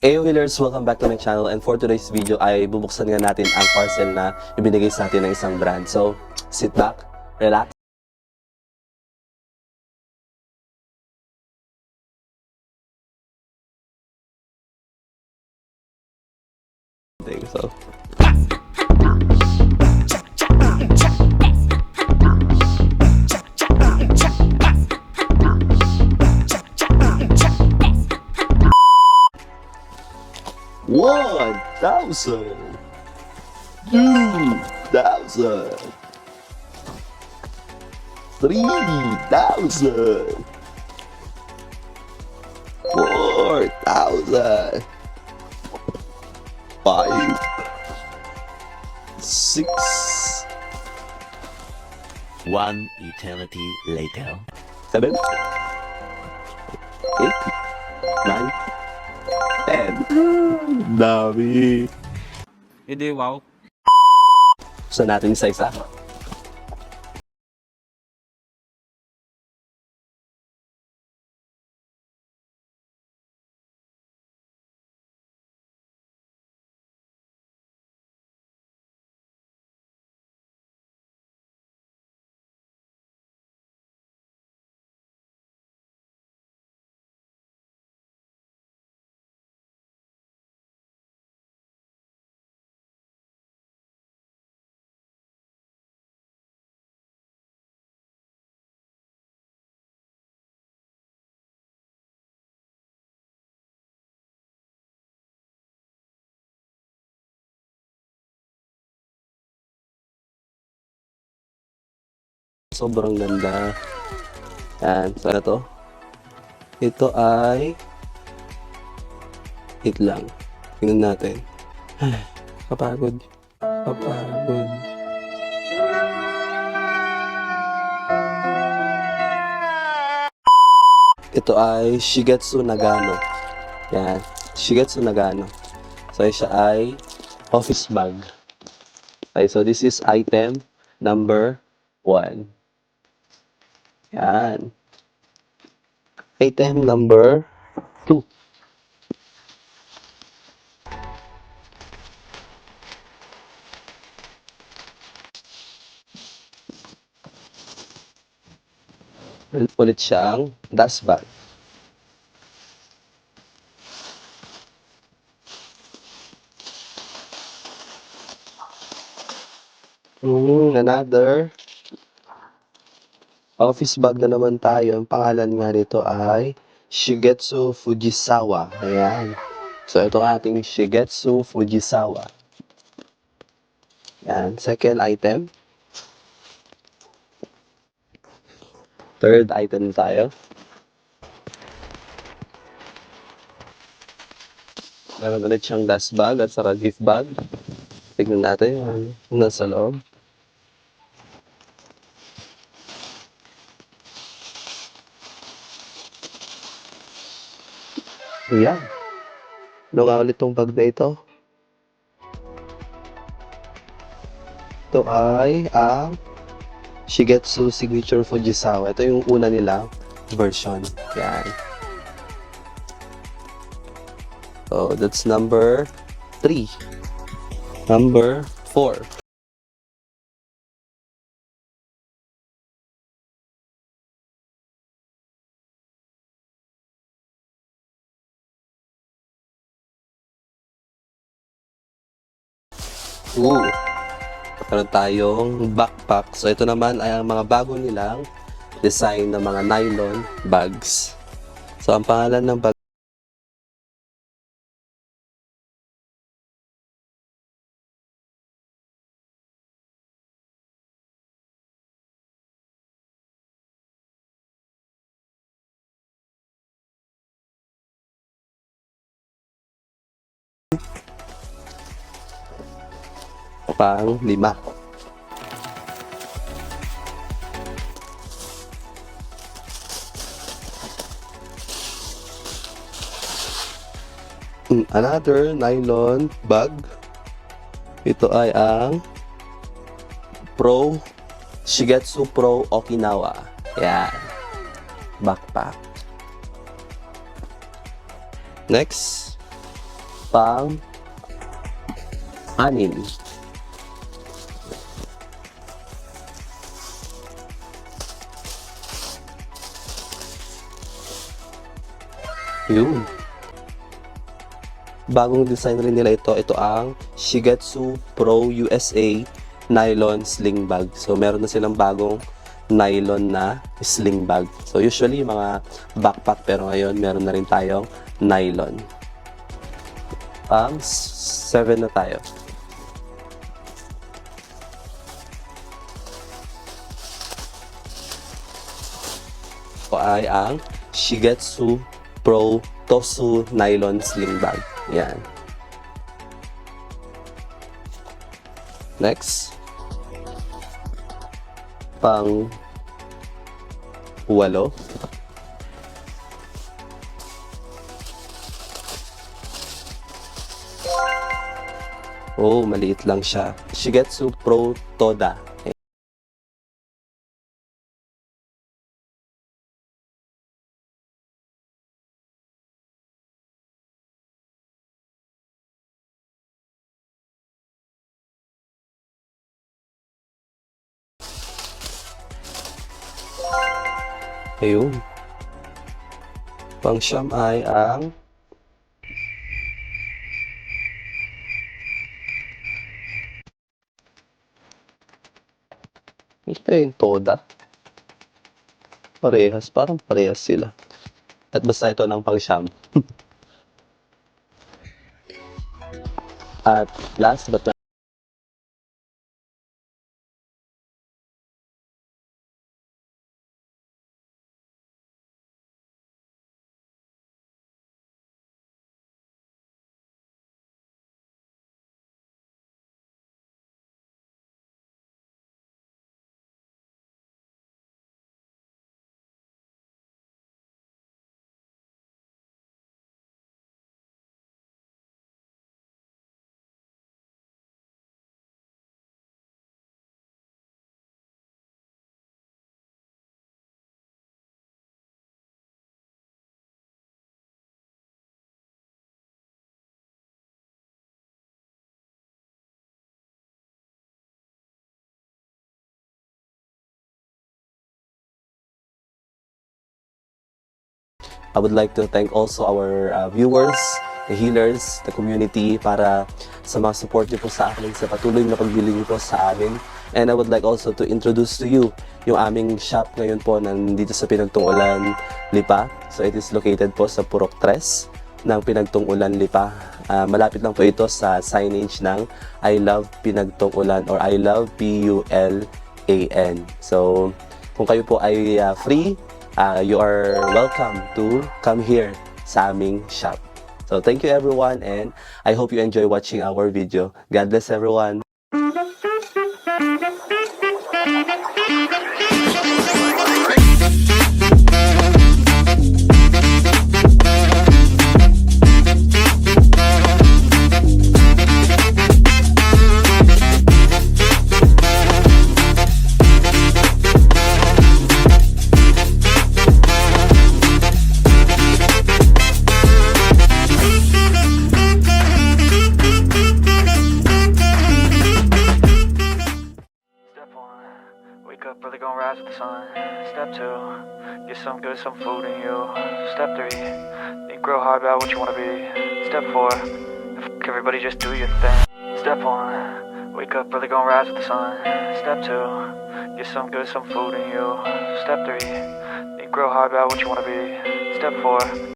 Ayo Healers, welcome back to my channel, and for today's video ay bubuksan nga natin ang parcel na ibinigay sa atin ng isang brand. So, sit back, relax. So, $1,000, $2,000, $3,000, $4,000, 5, 6, One eternity later. 7, 8, 9, 10. Dami. Hindi, wow. Gusto natin isa-isa. Sobrang ganda. Yan, sana to. Ito ay wait lang. Tingnan natin. Kapagod. Kapagod. Ito ay Shigetsu Nagano. Yan, Shigetsu Nagano. So, siya ay office bag. Okay, so this is item number 1. Yan. Item number 2. Ulit siyang dust bag. Another office bag na naman tayo. Ang pangalan nga nito ay Shigetsu Fujisawa. Ayan. So, ito ang ating Shigetsu Fujisawa. Ayan. Second item. Third item tayo. Meron ulit siyang dust bag at saka gift bag. Tignan natin yung nasa loob. Ayan. Ano nga ulit itong bag na ito? Ito ay ang Shigetsu Signature Fujisawa. Ito yung una nilang version. Yan. So, that's number 3. Number 4. Meron tayong backpack. So, ito naman ay ang mga bago nilang design ng mga nylon bags. So, ang pangalan ng bag pang 5. Another nylon bag. Ito ay ang Shigetsu Pro Okinawa. Yan. Backpack. Next, Pang-anim. Yun. Bagong design rin nila ito. Ito ang Shigetsu Pro USA Nylon Sling Bag. So, meron na silang bagong nylon na sling bag. So, usually, mga backpack. Pero ngayon, meron na rin tayong nylon. 7 na tayo. Ito ay ang Shigetsu Pro Tosu Nylon Sling Bag. Yan. Next. Pang-8. Oh, maliit lang siya. Shigetsu Pro Toda. Ayun. Pang-siyam ay ang ito yung Toda. Parehas. Parang parehas sila. At basta ito ng pang-siyam. At last but not I would like to thank also our viewers, the healers, the community para sa mga support niyo po sa akin, sa patuloy na pagbili niyo po sa amin. And I would like also to introduce to you yung aming shop ngayon po nandito sa Pinagtunggulan, Lipa. So it is located po sa Purok 3 ng Pinagtunggulan, Lipa. Malapit lang po ito sa signage ng I Love Pinagtunggulan or I Love PULAN. So kung kayo po ay free, you are welcome to come here sa aming shop. So thank you everyone and I hope you enjoy watching our video. God bless everyone. Wake up, really gonna rise with the sun. Step 2, get some good, some food in you. Step 3, think real hard about what you wanna be. Step 4, everybody just do your thing. Step 1, wake up, really gonna rise with the sun. Step 2, get some good, some food in you. Step 3, think real hard about what you wanna be. Step 4.